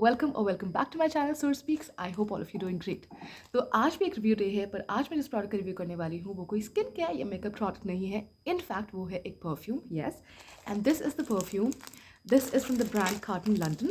welcome back to my channel Sur Speaks. I hope all of you doing great. तो आज भी एक review day है, पर आज मैं जिस प्रोडक्ट का रिव्यू करने वाली हूँ वो कोई स्किन केयर या मेकअप प्रोडक्ट नहीं है. इनफैक्ट वो है एक perfume. Yes, and this is the perfume. This is from the brand Carton London,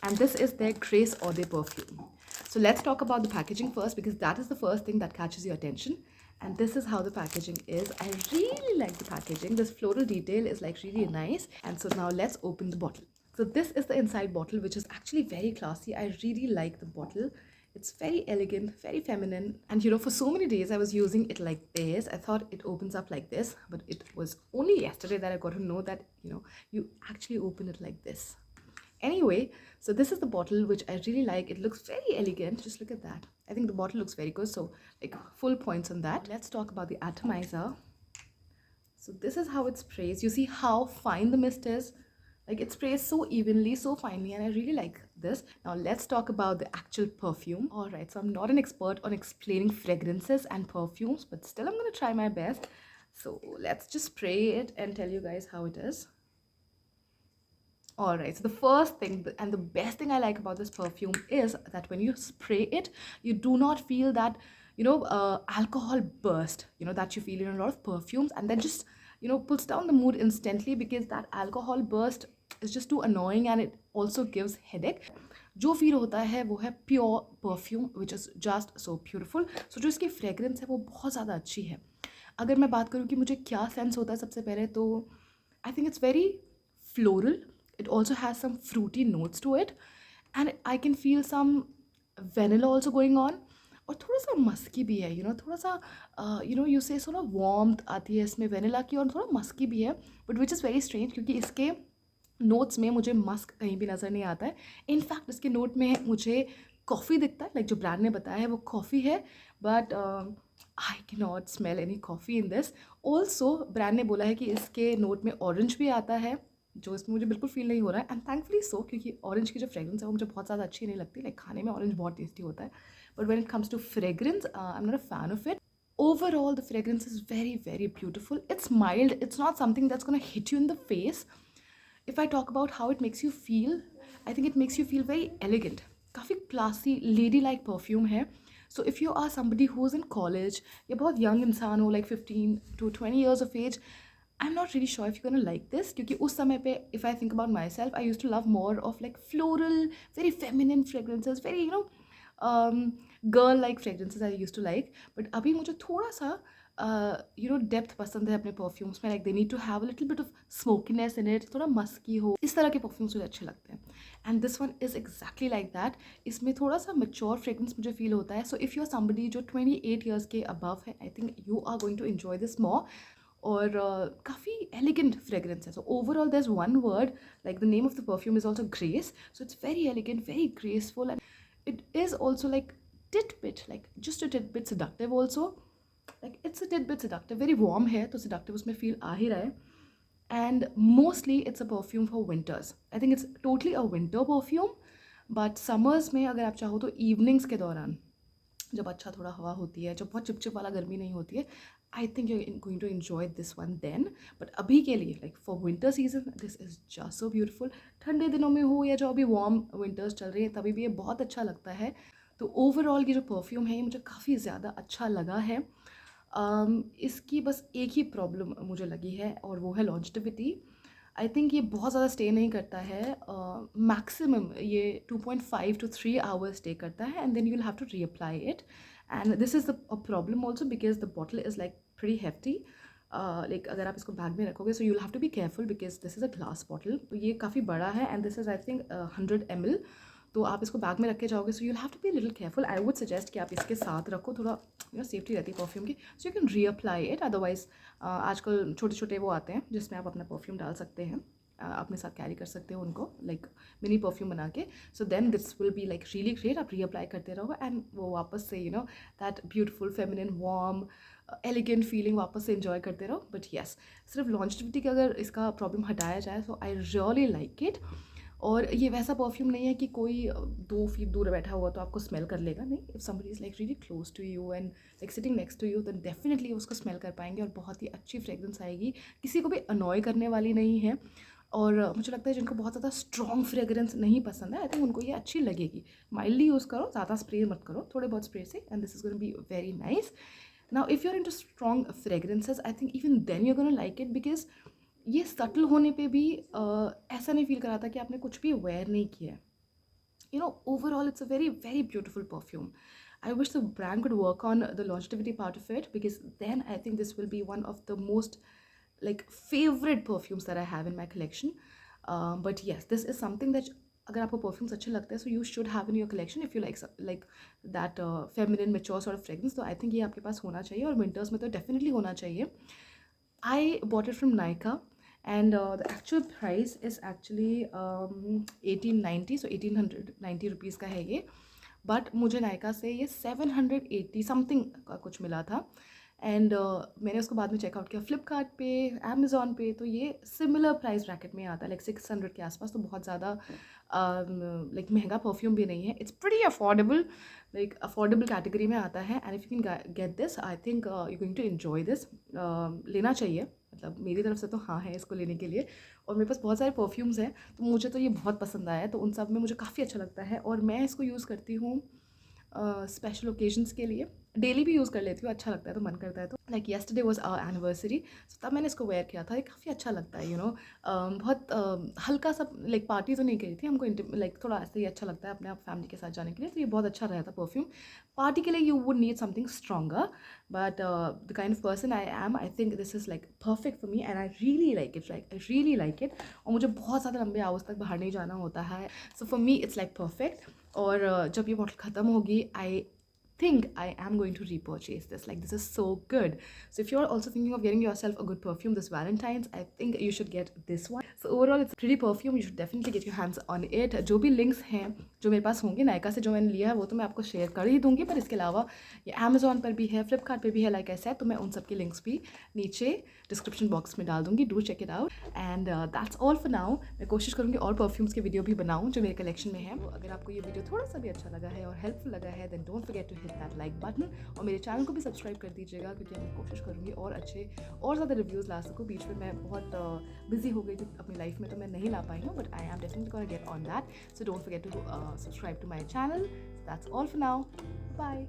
and this is their Grace Aude perfume. So let's talk about the packaging first, because that is the first thing that catches your attention. And this is how the packaging is. I really like the packaging. This floral detail is like really nice. And so now let's open the bottle. So this is the inside bottle, which is actually very classy. I really like the bottle. It's very elegant, very feminine. And you know, for so many days I was using it like this. I thought it opens up like this, but it was only yesterday that I got to know that, you know, you actually open it like this. Anyway, so this is the bottle, which I really like. It looks very elegant. Just look at that. I think the bottle looks very good. So like full points on that. Let's talk about the atomizer. So this is how it sprays. You see how fine the mist is? Like it sprays so evenly, so finely, and I really like this. Now let's talk about the actual perfume. All right, so I'm not an expert on explaining fragrances and perfumes, but still I'm gonna try my best. So let's just spray it and tell you guys how it is. All right, so the first thing and the best thing I like about this perfume is that when you spray it, you do not feel that, you know, alcohol burst, you know, that you feel in a lot of perfumes, and then just, you know, pulls down the mood instantly, because that alcohol burst is just too annoying and it also gives headache. जो feel होता है वो है pure perfume, which is just so beautiful. So जो इसकी fragrance है वो बहुत ज़्यादा अच्छी है. अगर मैं बात करूँ कि मुझे क्या सेंस होता है, सबसे पहले तो I think it's very floral. It also has some fruity notes to it, and I can feel some vanilla also going on. और थोड़ा सा मस्की भी है, थोड़ा सा यू से थोड़ा वार्मथ आती है इसमें वेनिला की, और थोड़ा मस्की भी है, but which is very strange, क्योंकि इसके नोट्स में मुझे मस्क कहीं भी नज़र नहीं आता है. इनफैक्ट इसके नोट में मुझे कॉफ़ी दिखता है, लाइक जो ब्रांड ने बताया है वो कॉफ़ी है, but I can not smell any coffee in this. Also brand ने बोला है कि इसके नोट में ऑरेंज भी आता है, जो इसमें मुझे बिल्कुल फील नहीं हो रहा है, एंड थैंकफुली सो, क्योंकि ऑरेंज की जो फ्रेग्रेंस है वो मुझे बहुत ज़्यादा अच्छी नहीं लगती. लाइक खाने में ऑरेंज बहुत टेस्टी होता है, but when it comes to fragrance I am not a fan of it. Overall, the fragrance is very, very beautiful. It's mild. It's not something that's going to hit you in the face. If I talk about how it makes you feel, I think it makes you feel very elegant. काफ़ी classy, ladylike perfume है. So if you are somebody who's in college, या बहुत young इंसान हो, like 15 to 20 years of age, I'm not really sure if you're gonna like this, क्योंकि उस समय पे, if I think about myself, I used to love more of like floral, very feminine fragrances, very, girl like fragrances I used to like. But अभी मुझे थोड़ा सा depth पसंद है अपने परफ्यूम्स में. Like they need to have a little bit of smokiness in it, थोड़ा musky हो, इस तरह के परफ्यूम्स मुझे अच्छे लगते हैं. And this one is exactly like that. इसमें थोड़ा सा मेच्योर फ्रेग्रेंस मुझे फील होता है. So if you are somebody जो 28 ईयर्स के अबव है, I think you are going to enjoy this more. और काफ़ी एलिगेंट फ्रेग्रेंस है. So overall there is one word, like the name of the perfume is also grace. So it's very elegant, very graceful, and it is also like tidbit, like just a tidbit seductive also. Like it's a tidbit seductive, very warm है तो seductive उसमें feel आ ही रहा है. And mostly it's a perfume for winters. I think it's totally a winter perfume, but summers में अगर आप चाहो तो evenings के दौरान, जब अच्छा थोड़ा हवा होती है, जब बहुत चिपचिप वाला गर्मी नहीं होती है, I think you are going to enjoy this one then. But अभी के लिए, like for winter season, this is just so beautiful. ठंडे दिनों में हो या जो अभी वार्म विंटर्स चल रही है, तभी भी ये बहुत अच्छा लगता है. तो ओवरऑल ये जो परफ्यूम है ये मुझे काफ़ी ज़्यादा अच्छा लगा है. इसकी बस एक ही प्रॉब्लम मुझे लगी है, और वो है लॉन्जिविटी. आई थिंक ये बहुत ज़्यादा स्टे नहीं करता है. मैक्सिमम ये 2.5 to 3 hours स्टे करता है, and then you will have to reapply it. And this is a problem also, because the bottle is like pretty hefty. Like अगर आप इसको बैग में रखोगे, so you will have to be careful, because this is a glass bottle. तो ये काफ़ी बड़ा है, and this is I think 100 ml. तो आप इसको बैग में रख के जाओगे, so you will have to be little careful. I would suggest कि आप इसके साथ रखो, थोड़ा सेफ्टी रहती है परफ्यूम की. So you can reapply it. Otherwise आजकल छोटे छोटे वो आते हैं जिसमें आप अपना परफ्यूम डाल सकते हैं, अपने साथ कैरी कर सकते हो उनको, लाइक मिनी परफ्यूम बना के. So then this will be like really great. आप रीअप्लाई करते रहो, एंड वो वापस से that beautiful feminine warm elegant feeling वापस से इन्जॉय करते रहो. बट येस, सिर्फ लॉन्जिविटी का अगर इसका प्रॉब्लम हटाया जाए, सो आई रियली लाइक इट. और ये वैसा परफ्यूम नहीं है कि कोई 2 फीट दूर बैठा हुआ तो आपको स्मेल कर लेगा. नहीं, if somebody is like really close to you and like sitting next to you, then definitely उसको स्मेल कर पाएंगे, और बहुत ही अच्छी फ्रेग्रेंस आएगी. किसी को भी अनॉय करने वाली नहीं है. मुझे लगता है जिनको बहुत ज़्यादा स्ट्रॉन्ग फ्रेगरेंस नहीं पसंद है, आई थिंक उनको ये अच्छी लगेगी। माइल्डली यूज़ करो, ज़्यादा स्प्रे मत करो, थोड़े बहुत स्प्रे से, and this is gonna be very nice. Now if you are into strong fragrances, I think even then you are gonna like it, because ये सटल होने पे भी ऐसा नहीं फील कराता कि आपने कुछ भी वेयर नहीं किया है। Overall, it's a very, very beautiful perfume. I wish the brand could work on the longevity part of it, because then I think this will be one of the most like favorite perfumes that I have in my collection. But yes, this is something that अगर आपको perfumes अच्छे लगते हैं, so you should have in your collection if you like that feminine mature sort of fragrance. तो I think ये आपके पास होना चाहिए, और winters में तो definitely होना चाहिए. I bought it from Nykaa, and the actual price is actually 1890, so 1890 rupees का है ये, बट मुझे नायका से ये 780 समथिंग का कुछ मिला था। एंड मैंने उसको बाद में चेकआउट किया फ्लिपकार्ट पे, अमेज़ॉन पे, तो ये सिमिलर प्राइस ब्रैकेट में आता है, लाइक 600 के आसपास, तो बहुत ज़्यादा लाइक महंगा परफ्यूम भी नहीं है। It's pretty affordable, like affordable category में आता है, and if you can get this, I think you going to enjoy this. लेना चाहिए, मतलब मेरी तरफ से तो हाँ है इसको लेने के लिए। और मेरे पास बहुत सारे परफ्यूम्स हैं, तो मुझे तो ये बहुत पसंद आया है, तो उन सब में मुझे काफ़ी अच्छा लगता है, और मैं इसको यूज़ करती हूँ स्पेशल ओकेजन्स के लिए। डेली भी यूज़ कर लेती हूँ, अच्छा लगता है तो मन करता है तो। Like yesterday was our anniversary, so तब मैंने इसको वेयर किया था, ये काफ़ी अच्छा लगता है, बहुत हल्का सा, लाइक पार्टी तो नहीं करी थी हमको, लाइक थोड़ा ऐसे ही अच्छा लगता है अपने आप फैमिली के साथ जाने के लिए, तो ये बहुत अच्छा रहता परफ्यूम। पार्टी के लिए you would need something stronger, but the kind of person I am, I think this is like perfect for me, and I really like it, like I really like it. और मुझे बहुत ज़्यादा लंबे hours तक बाहर नहीं जाना होता है, so for me it's like perfect. और जब ये बॉटल ख़त्म होगी, आई think I am going to repurchase this. Like, this is so good. So if you're also thinking of getting yourself a good perfume this Valentine's, I think you should get this one. So overall, it's a pretty perfume. You should definitely get your hands on it. जो भी links हैं जो मेरे पास होंगे नायका से जो मैंने लिया है, वो तो मैं आपको शेयर कर ही दूंगी, पर इसके अलावा ये अमेजोन पर भी है, फ्लिपकार्ट पर भी है, लाइक आई सेड, तो मैं उन सब के लिंक्स भी नीचे डिस्क्रिप्शन बॉक्स में डाल दूंगी। Do check it out, and that's all for now. मैं कोशिश करूँगी और परफ्यूम्स के वीडियो भी बनाऊँ जो मेरे कलेक्शन में है। तो अगर आपको ये वीडियो थोड़ा सा भी अच्छा लगा है और हेल्पफुल लगा है, then don't forget to hit that like button, और मेरे चैनल को भी सब्सक्राइब कर दीजिएगा, क्योंकि मैं कोशिश करूँगी और अच्छे और ज़्यादा रिव्यूज़ ला सकूँ। बीच में मैं बहुत बिजी हो गई थी अपनी लाइफ में, तो मैं नहीं ला पाई हूँ, but I am definitely gonna get on that, so don't forget to subscribe to my channel. That's all for now, bye.